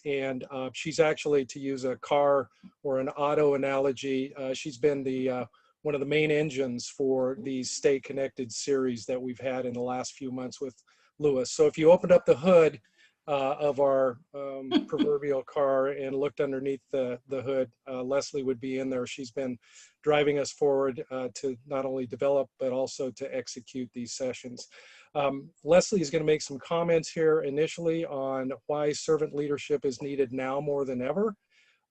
And she's actually, to use a car or an auto analogy, she's been the one of the main engines for the Stay Connected series that we've had in the last few months with Lewis. So if you opened up the hood of our proverbial car and looked underneath the hood, Leslie would be in there. She's been driving us forward to not only develop, but also to execute these sessions. Leslie is going to make some comments here initially on why servant leadership is needed now more than ever,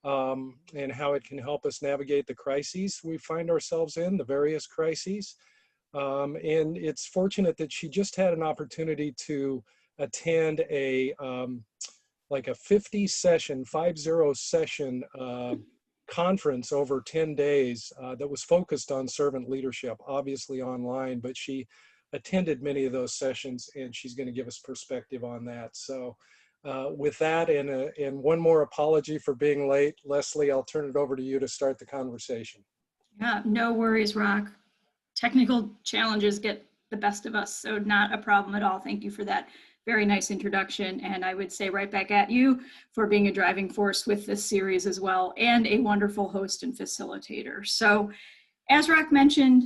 and how it can help us navigate the crises we find ourselves in, the various crises. And it's fortunate that she just had an opportunity to attend a like a 50 session conference over 10 days that was focused on servant leadership, obviously online, but she attended many of those sessions, and she's going to give us perspective on that. So with that, and one more apology for being late, Leslie, I'll turn it over to you to start the conversation. Yeah, no worries, Rock. Technical challenges get the best of us, so not a problem at all. Thank you for that very nice introduction. And I would say right back at you for being a driving force with this series as well, and a wonderful host and facilitator. So as Rock mentioned,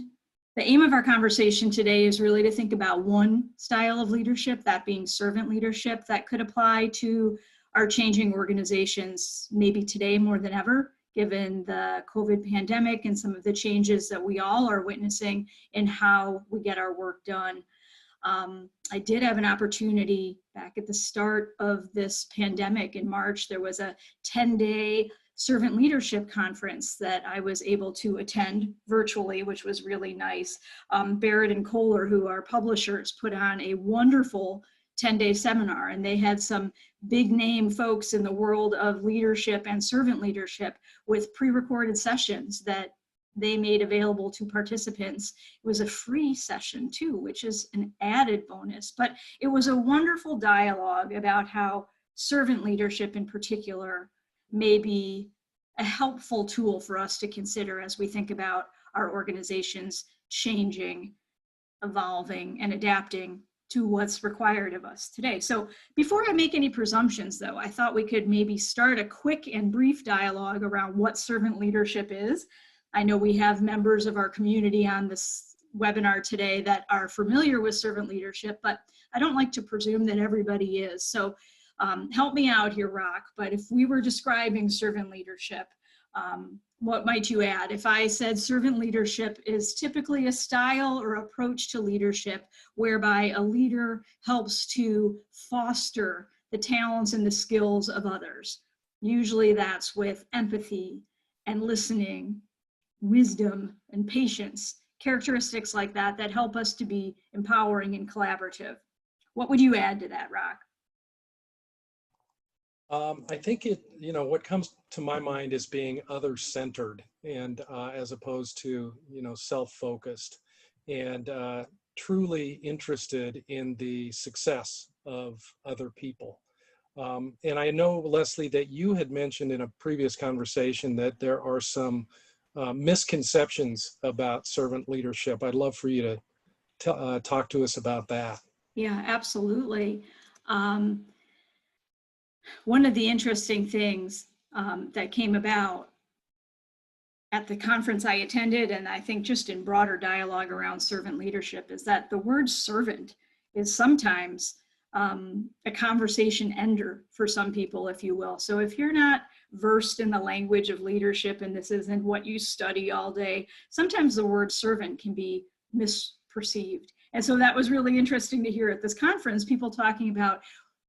the aim of our conversation today is really to think about one style of leadership, that being servant leadership, that could apply to our changing organizations, maybe today more than ever, given the COVID pandemic and some of the changes that we all are witnessing in how we get our work done. I did have an opportunity back at the start of this pandemic in March. There was a 10-day servant leadership conference that I was able to attend virtually, which was really nice. Barrett and Kohler, who are publishers, put on a wonderful 10-day seminar, and they had some big name folks in the world of leadership and servant leadership with pre-recorded sessions that they made available to participants. It was a free session too, which is an added bonus, but it was a wonderful dialogue about how servant leadership in particular may be a helpful tool for us to consider as we think about our organizations changing, evolving, and adapting to what's required of us today. So before I make any presumptions though, I thought we could maybe start a quick and brief dialogue around what servant leadership is. I know we have members of our community on this webinar today that are familiar with servant leadership, but I don't like to presume that everybody is. So help me out here, Rock, but if we were describing servant leadership, what might you add? If I said servant leadership is typically a style or approach to leadership whereby a leader helps to foster the talents and the skills of others. Usually that's with empathy and listening, wisdom and patience, characteristics like that that help us to be empowering and collaborative. What would you add to that, Rock? I think what comes to my mind is being other-centered, and as opposed to, self-focused, and truly interested in the success of other people. And I know, Leslie, that you had mentioned in a previous conversation that there are some misconceptions about servant leadership. I'd love for you to talk to us about that. Yeah, absolutely. One of the interesting things that came about at the conference I attended, and I think just in broader dialogue around servant leadership, is that the word servant is sometimes a conversation ender for some people, if you will. So if you're not versed in the language of leadership and this isn't what you study all day, sometimes the word servant can be misperceived. And so that was really interesting to hear at this conference, people talking about,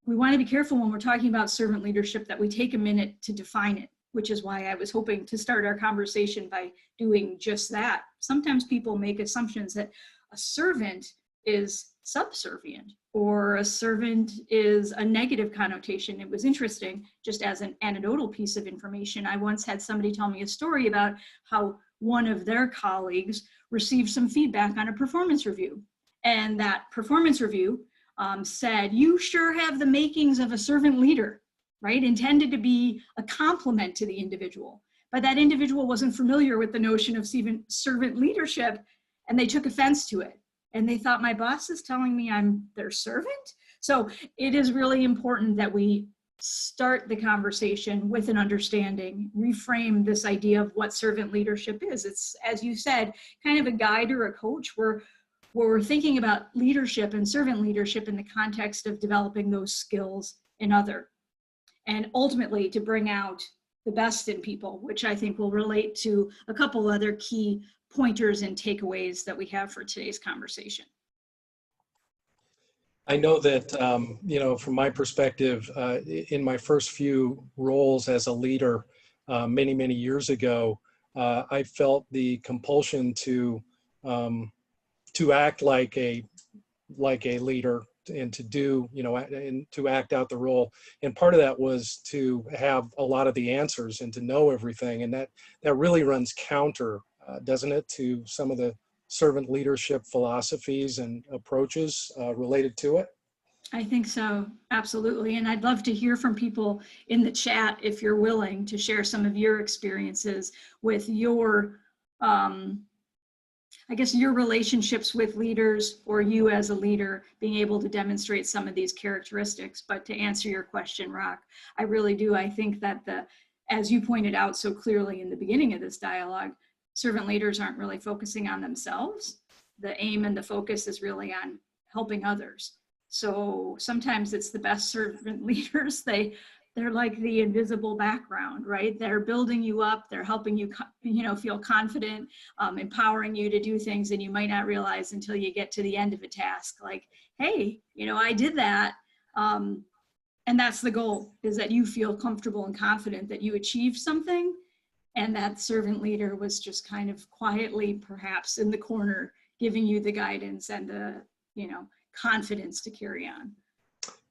we want to be careful when we're talking about servant leadership that we take a minute to define it, which is why I was hoping to start our conversation by doing just that. Sometimes people make assumptions that a servant is subservient or a servant is a negative connotation. It was interesting, just as an anecdotal piece of information, I once had somebody tell me a story about how one of their colleagues received some feedback on a performance review. And that performance review said, you sure have the makings of a servant leader, right? Intended to be a compliment to the individual. But that individual wasn't familiar with the notion of servant leadership, and they took offense to it. And they thought, my boss is telling me I'm their servant? So it is really important that we start the conversation with an understanding, reframe this idea of what servant leadership is. It's, as you said, kind of a guide or a coach where we're thinking about leadership and servant leadership in the context of developing those skills in other, and ultimately to bring out the best in people, which I think will relate to a couple other key pointers and takeaways that we have for today's conversation. I know that, from my perspective, in my first few roles as a leader many, many years ago, I felt the compulsion to act like a leader and to do, and to act out the role. And part of that was to have a lot of the answers and to know everything. And that really runs counter, doesn't it, to some of the servant leadership philosophies and approaches related to it? I think so, absolutely. And I'd love to hear from people in the chat if you're willing to share some of your experiences with your, I guess, your relationships with leaders, or you as a leader being able to demonstrate some of these characteristics. But to answer your question, Rock, I really do. I think that as you pointed out so clearly in the beginning of this dialogue, servant leaders aren't really focusing on themselves. The aim and the focus is really on helping others. So sometimes it's the best servant leaders. They're like the invisible background, right? They're building you up. They're helping you, feel confident, empowering you to do things, and you might not realize until you get to the end of a task, like, hey, I did that. And that's the goal, is that you feel comfortable and confident that you achieved something. And that servant leader was just kind of quietly, perhaps in the corner, giving you the guidance and the, confidence to carry on.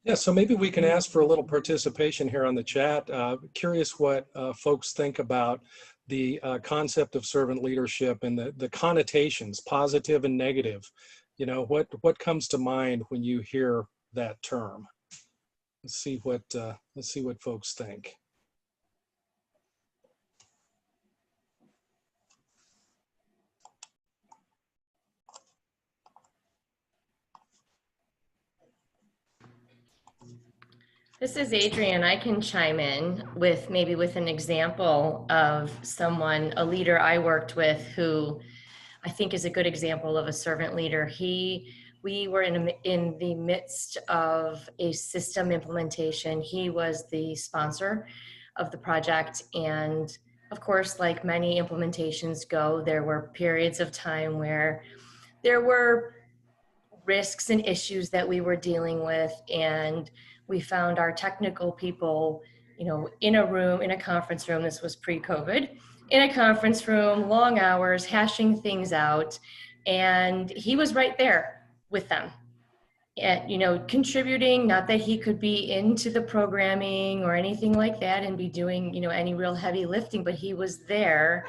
Yeah, so maybe we can ask for a little participation here on the chat. Curious what folks think about the concept of servant leadership and the connotations, positive and negative. What comes to mind when you hear that term? Let's see what folks think. This is Adrienne. I can chime in with an example of someone, a leader I worked with, who I think is a good example of a servant leader. We were in the midst of a system implementation. He was the sponsor of the project. And of course, like many implementations go, there were periods of time where there were risks and issues that we were dealing with. And we found our technical people, in a conference room. This was pre-COVID, in a conference room, long hours, hashing things out. And he was right there with them, and, contributing, not that he could be into the programming or anything like that and be doing, any real heavy lifting, but he was there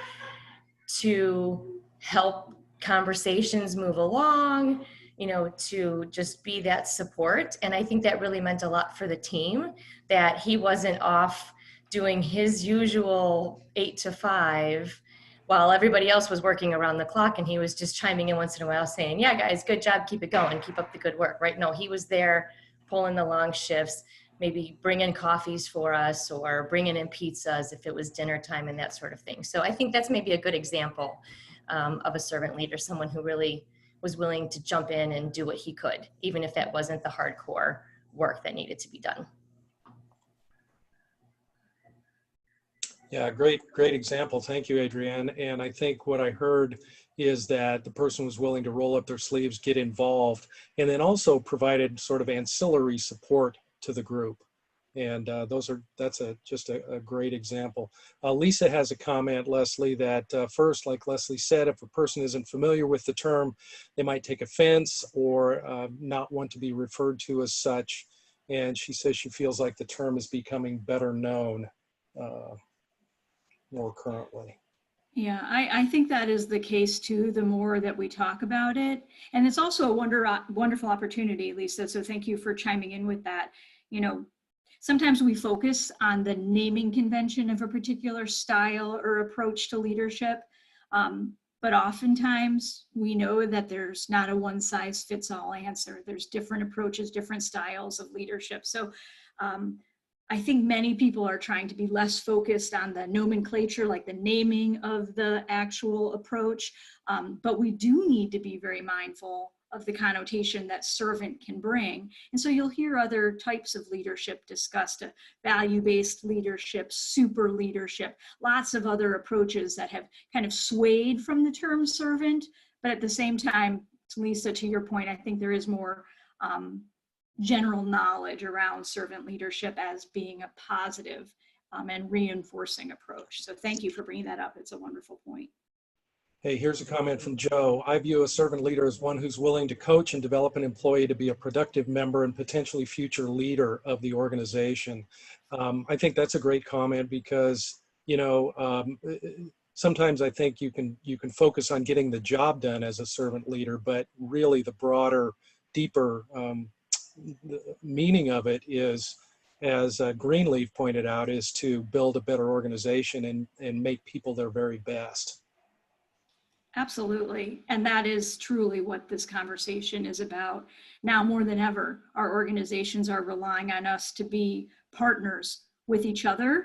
to help conversations move along, to just be that support. And I think that really meant a lot for the team, that he wasn't off doing his usual 8 to 5 while everybody else was working around the clock, and he was just chiming in once in a while saying, yeah, guys, good job, keep it going, keep up the good work, right? No, he was there pulling the long shifts, maybe bringing coffees for us or bringing in pizzas if it was dinner time and that sort of thing. So I think that's maybe a good example of a servant leader, someone who really was willing to jump in and do what he could, even if that wasn't the hardcore work that needed to be done. Yeah, great example. Thank you, Adrienne. And I think what I heard is that the person was willing to roll up their sleeves, get involved, and then also provided sort of ancillary support to the group. And that's just a great example. Lisa has a comment, Leslie, that first, like Leslie said, if a person isn't familiar with the term, they might take offense or not want to be referred to as such. And she says she feels like the term is becoming better known more currently. Yeah, I think that is the case too, the more that we talk about it. And it's also a wonderful opportunity, Lisa. So thank you for chiming in with that. Sometimes we focus on the naming convention of a particular style or approach to leadership. But oftentimes we know that there's not a one size fits all answer. There's different approaches, different styles of leadership. So I think many people are trying to be less focused on the nomenclature, like the naming of the actual approach. But we do need to be very mindful of the connotation that servant can bring. And so you'll hear other types of leadership discussed, value-based leadership, super leadership, lots of other approaches that have kind of swayed from the term servant. But at the same time, Lisa, to your point, I think there is more general knowledge around servant leadership as being a positive and reinforcing approach. So thank you for bringing that up. It's a wonderful point. Hey, here's a comment from Joe. I view a servant leader as one who's willing to coach and develop an employee to be a productive member and potentially future leader of the organization. I think that's a great comment because, you know, sometimes I think you can focus on getting the job done as a servant leader, but really the broader, deeper the meaning of it is, as Greenleaf pointed out, is to build a better organization and make people their very best. Absolutely. And that is truly what this conversation is about. Now more than ever, our organizations are relying on us to be partners with each other,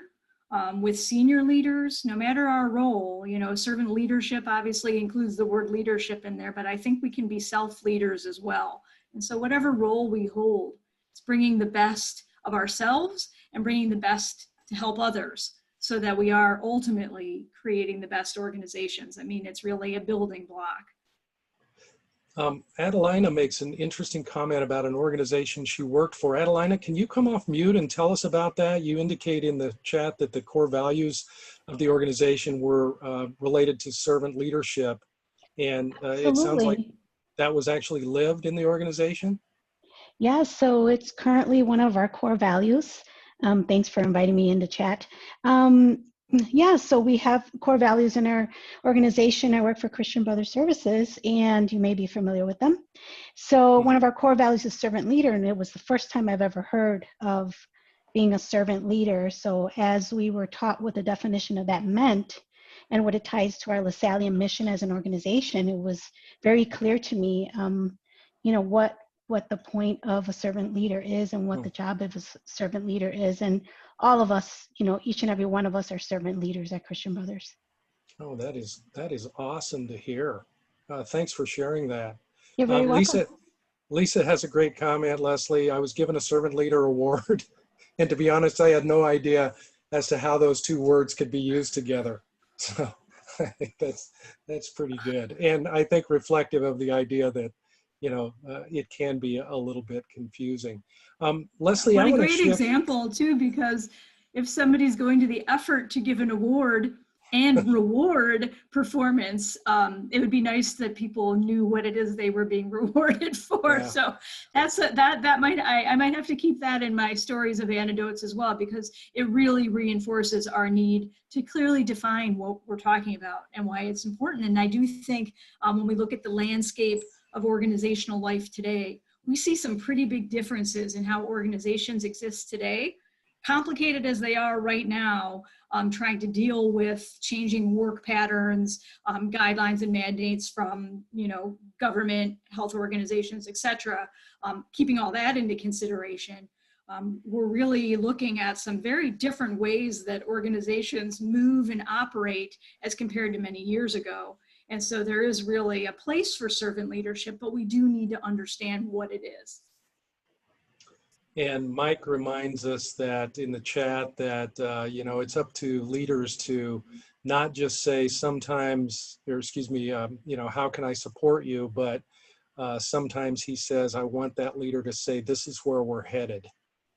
with senior leaders, no matter our role. You know, servant leadership obviously includes the word leadership in there, but I think we can be self-leaders as well. And so whatever role we hold, it's bringing the best of ourselves and bringing the best to help others, so that we are ultimately creating the best organizations. I mean, it's really a building block. Adelina makes an interesting comment about an organization she worked for. Adelina, can you come off mute and tell us about that? You indicate in the chat that the core values of the organization were related to servant leadership. And it sounds like that was actually lived in the organization? Yeah, so it's currently one of our core values. Thanks for inviting me into chat. Yeah, so we have core values in our organization. I work for Christian Brothers Services, and you may be familiar with them. So one of our core values is servant leader, and it was the first time I've ever heard of being a servant leader. So as we were taught what the definition of that meant and what it ties to our LaSallian mission as an organization, it was very clear to me, you know, what the point of a servant leader is and what the job of a servant leader is. And all of us, you know, each and every one of us are servant leaders at Christian Brothers. Oh, that is awesome to hear. Thanks for sharing that. You're very welcome. Lisa has a great comment, Leslie. I was given a servant leader award. And to be honest, I had no idea as to how those two words could be used together. So I think that's pretty good. And I think reflective of the idea that, you know, it can be a little bit confusing. Leslie, what a great example too, because if somebody's going to the effort to give an award and reward performance, it would be nice that people knew what it is they were being rewarded for. Yeah. So that might, I might have to keep that in my stories of anecdotes as well, because it really reinforces our need to clearly define what we're talking about and why it's important. And I do think when we look at the landscape of organizational life today, we see some pretty big differences in how organizations exist today, complicated as they are right now, trying to deal with changing work patterns, guidelines and mandates from, you know, government, health organizations, et cetera. Keeping all that into consideration, we're really looking at some very different ways that organizations move and operate as compared to many years ago. And so there is really a place for servant leadership, but we do need to understand what it is. And Mike reminds us that in the chat that, you know, it's up to leaders to not just say sometimes, or excuse me, you know, how can I support you? But sometimes he says, I want that leader to say, this is where we're headed.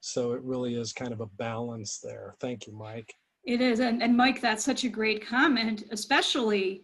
So it really is kind of a balance there. Thank you, Mike. It is. And Mike, that's such a great comment, especially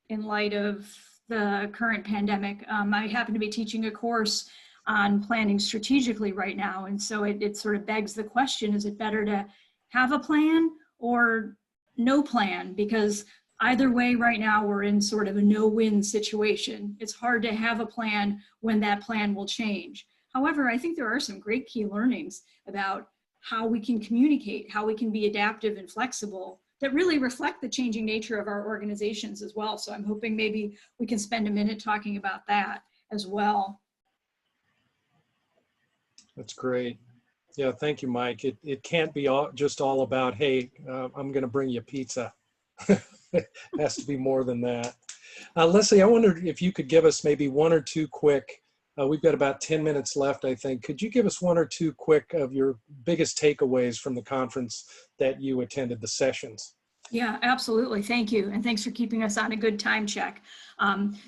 in light of the current pandemic. I happen to be teaching a course on planning strategically right now. And so it sort of begs the question, is it better to have a plan or no plan? Because either way right now, we're in sort of a no-win situation. It's hard to have a plan when that plan will change. However, I think there are some great key learnings about how we can communicate, how we can be adaptive and flexible that really reflect the changing nature of our organizations as well. So I'm hoping maybe we can spend a minute talking about that as well. That's great. Yeah, thank you, Mike. It can't be just all about, hey, I'm going to bring you pizza. It has to be more than that. Leslie, I wondered if you could give us maybe one or two quick, we've got about 10 minutes left, I think. Could you give us one or two quick of your biggest takeaways from the conference that you attended, the sessions? Yeah, absolutely. Thank you. And thanks for keeping us on a good time check.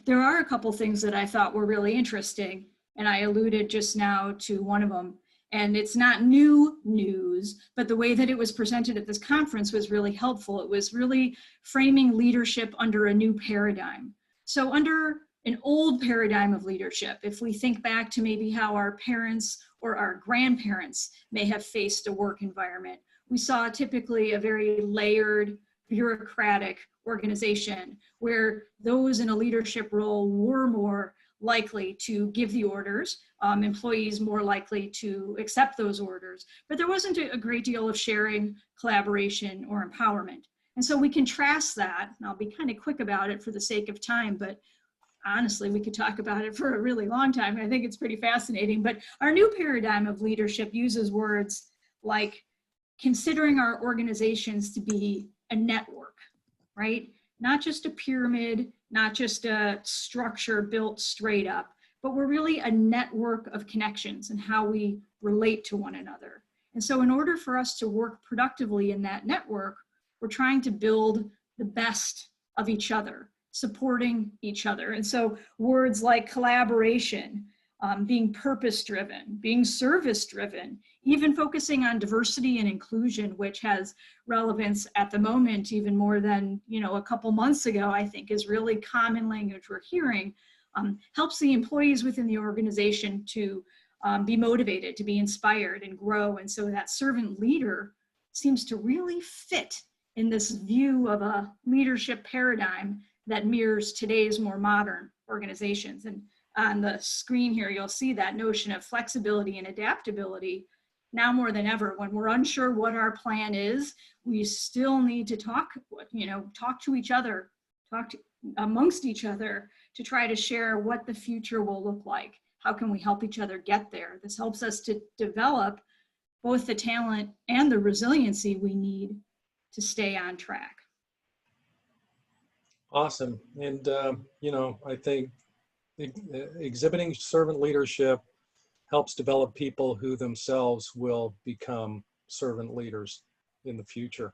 There are a couple things that I thought were really interesting, and I alluded just now to one of them. And it's not new news, but the way that it was presented at this conference was really helpful. It was really framing leadership under a new paradigm. So under an old paradigm of leadership, if we think back to maybe how our parents or our grandparents may have faced a work environment, we saw typically a very layered, bureaucratic organization where those in a leadership role were more likely to give the orders, employees more likely to accept those orders, but there wasn't a great deal of sharing, collaboration, or empowerment. And so we contrast that, and I'll be kind of quick about it for the sake of time, but honestly, we could talk about it for a really long time. I think it's pretty fascinating, but our new paradigm of leadership uses words like considering our organizations to be a network, right? Not just a pyramid, not just a structure built straight up, but we're really a network of connections and how we relate to one another. And so in order for us to work productively in that network, we're trying to build the best of each other, supporting each other. And so words like collaboration, being purpose-driven, being service-driven, even focusing on diversity and inclusion, which has relevance at the moment, even more than a couple months ago, I think is really common language we're hearing, helps the employees within the organization to be motivated, to be inspired and grow. And so that servant leader seems to really fit in this view of a leadership paradigm that mirrors today's more modern organizations. And on the screen here, you'll see that notion of flexibility and adaptability. Now more than ever, when we're unsure what our plan is, we still need to talk to each other, amongst each other to try to share what the future will look like. How can we help each other get there? This helps us to develop both the talent and the resiliency we need to stay on track. Awesome. And, I think exhibiting servant leadership helps develop people who themselves will become servant leaders in the future.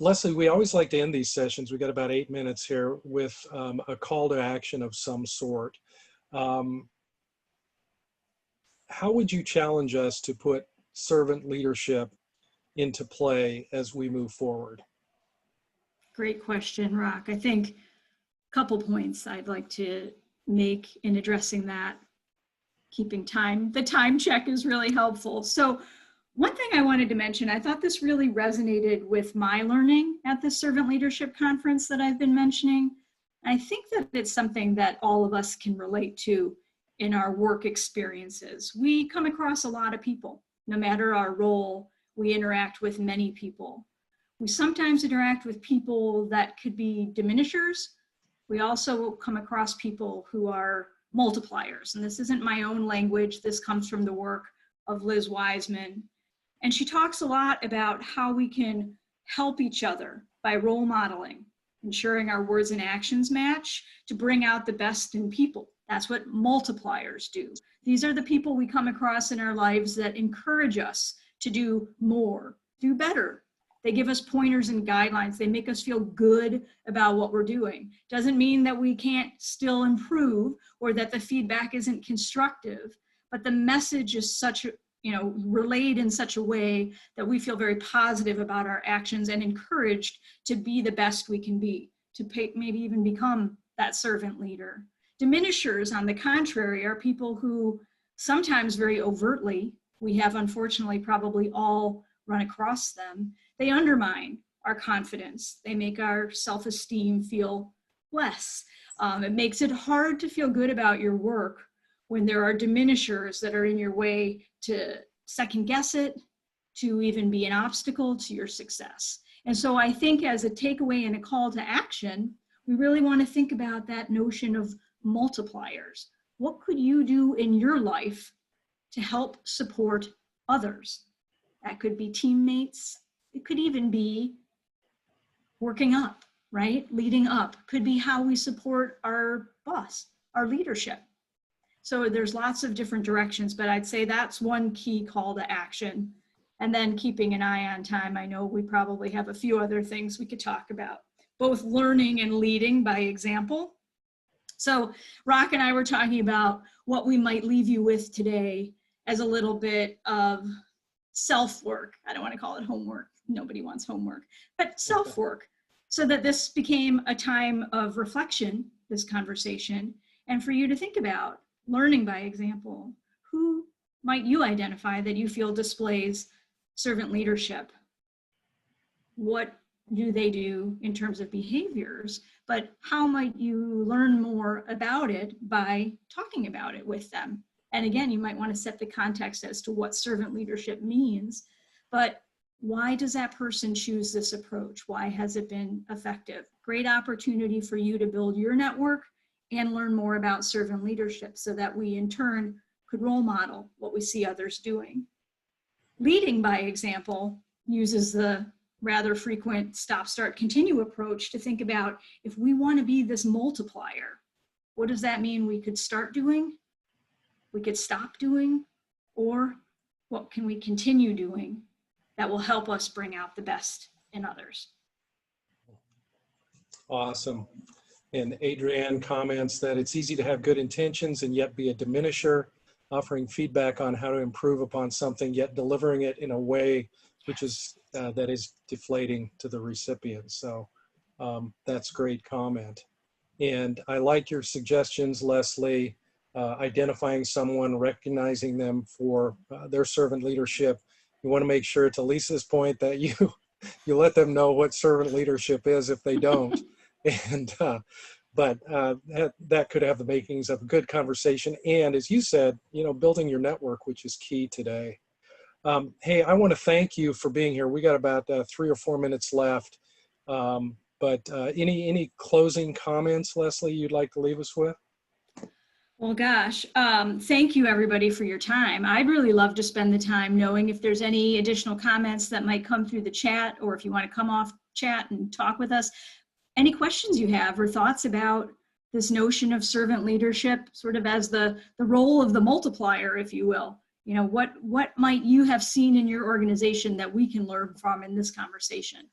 Leslie, we always like to end these sessions, we got about 8 minutes here, with a call to action of some sort. How would you challenge us to put servant leadership into play as we move forward? Great question, Rock. I think a couple points I'd like to make in addressing that. Keeping the time check is really helpful. So one thing I wanted to mention, I thought this really resonated with my learning at the Servant Leadership Conference that I've been mentioning. I think that it's something that all of us can relate to in our work experiences. We come across a lot of people. No matter our role, we interact with many people. We sometimes interact with people that could be diminishers. We also come across people who are multipliers. And this isn't my own language. This comes from the work of Liz Wiseman. And she talks a lot about how we can help each other by role modeling, ensuring our words and actions match to bring out the best in people. That's what multipliers do. These are the people we come across in our lives that encourage us to do more, do better. They give us pointers and guidelines. They make us feel good about what we're doing. Doesn't mean that we can't still improve or that the feedback isn't constructive, but the message is relayed in such a way that we feel very positive about our actions and encouraged to be the best we can be, to maybe even become that servant leader. Diminishers, on the contrary, are people who sometimes very overtly, we have unfortunately probably all run across them, they undermine our confidence. They make our self-esteem feel less. It makes it hard to feel good about your work when there are diminishers that are in your way to second guess it, to even be an obstacle to your success. And so I think as a takeaway and a call to action, we really want to think about that notion of multipliers. What could you do in your life to help support others. That could be teammates. It could even be working up, right? Leading up. Could be how we support our boss, our leadership. So there's lots of different directions, but I'd say that's one key call to action. And then keeping an eye on time. I know we probably have a few other things we could talk about, both learning and leading by example. So Rock and I were talking about what we might leave you with today as a little bit of self-work. I don't want to call it homework. Nobody wants homework, but self-work, so that this became a time of reflection, this conversation, and for you to think about learning by example. Who might you identify that you feel displays servant leadership? What do they do in terms of behaviors? But how might you learn more about it by talking about it with them? And again, you might want to set the context as to what servant leadership means, but why does that person choose this approach? Why has it been effective? Great opportunity for you to build your network and learn more about servant leadership so that we in turn could role model what we see others doing. Leading by example uses the rather frequent stop, start, continue approach to think about, if we want to be this multiplier, what does that mean we could start doing, we could stop doing, or what can we continue doing that will help us bring out the best in others? Awesome. And Adrienne comments that it's easy to have good intentions and yet be a diminisher, offering feedback on how to improve upon something, yet delivering it in a way which is that is deflating to the recipient. So that's great comment. And I like your suggestions, Leslie, identifying someone, recognizing them for their servant leadership. You want to make sure, to Lisa's point, that you let them know what servant leadership is if they don't. And but that could have the makings of a good conversation. And as you said, building your network, which is key today. Hey, I want to thank you for being here. We got about 3 or 4 minutes left. But any closing comments, Leslie, you'd like to leave us with? Well, gosh, thank you everybody for your time. I'd really love to spend the time knowing if there's any additional comments that might come through the chat, or if you want to come off chat and talk with us. Any questions you have or thoughts about this notion of servant leadership, sort of as the role of the multiplier, if you will. What might you have seen in your organization that we can learn from in this conversation?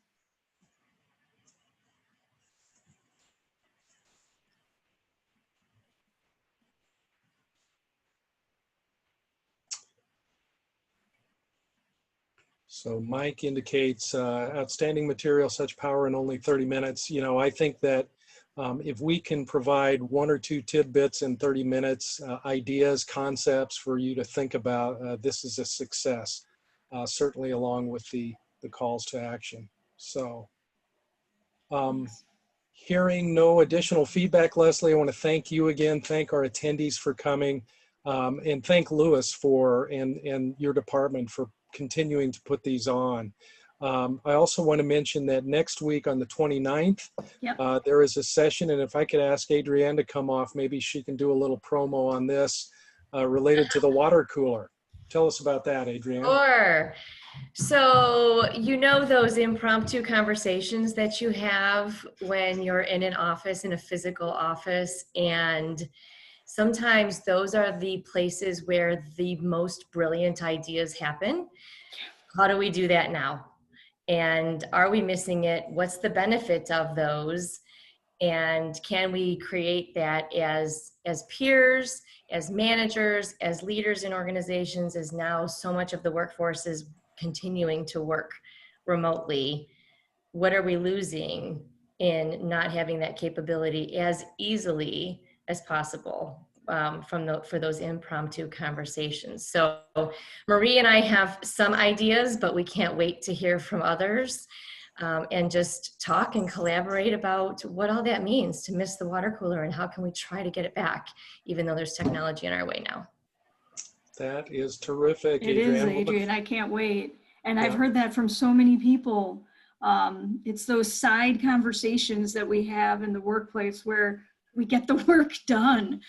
So Mike indicates outstanding material, such power in only 30 minutes. I think that if we can provide 1 or 2 tidbits in 30 minutes, ideas, concepts for you to think about, this is a success, certainly along with the calls to action. So hearing no additional feedback, Leslie, I want to thank you again, thank our attendees for coming, and thank Lewis and your department for continuing to put these on. I also want to mention that next week on the 29th, Yep. there is a session, and if I could ask Adrienne to come off, maybe she can do a little promo on this related to the water cooler. Tell us about that, Adrienne. Sure. So, those impromptu conversations that you have when you're in an office, in a physical office, and sometimes those are the places where the most brilliant ideas happen. How do we do that now? And are we missing it? What's the benefit of those? And can we create that as peers, as managers, as leaders in organizations, as now so much of the workforce is continuing to work remotely? What are we losing in not having that capability as easily as possible for those impromptu conversations? So Marie and I have some ideas, but we can't wait to hear from others and just talk and collaborate about what all that means to miss the water cooler and how can we try to get it back, even though there's technology in our way now. That is terrific, It is, Adrienne. Adrienne. I can't wait. And Yeah. I've heard that from so many people. It's those side conversations that we have in the workplace where we get the work done.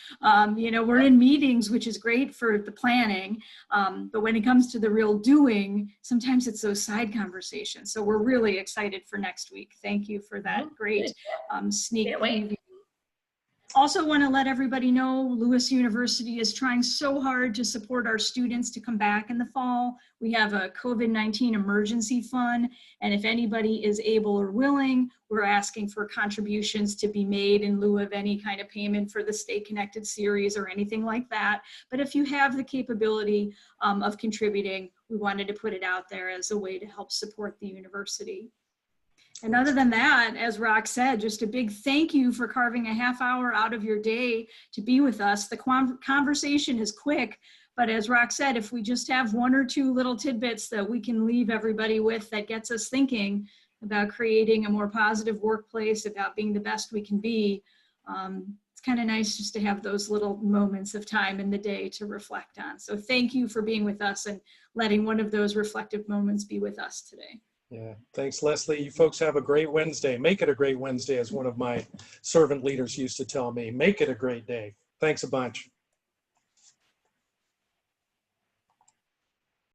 You know, we're in meetings, which is great for the planning, but when it comes to the real doing, sometimes it's those side conversations. So we're really excited for next week. Thank you for that great sneak Can't wait. preview. Also want to let everybody know Lewis University is trying so hard to support our students to come back in the fall. We have a COVID-19 emergency fund, and if anybody is able or willing, we're asking for contributions to be made in lieu of any kind of payment for the Stay Connected series or anything like that. But if you have the capability of contributing, we wanted to put it out there as a way to help support the university. And other than that, as Rock said, just a big thank you for carving a half hour out of your day to be with us. The conversation is quick, but as Rock said, if we just have one or two little tidbits that we can leave everybody with that gets us thinking about creating a more positive workplace, about being the best we can be, it's kind of nice just to have those little moments of time in the day to reflect on. So thank you for being with us and letting one of those reflective moments be with us today. Yeah, thanks, Leslie. You folks have a great Wednesday. Make it a great Wednesday, as one of my servant leaders used to tell me. Make it a great day. Thanks a bunch.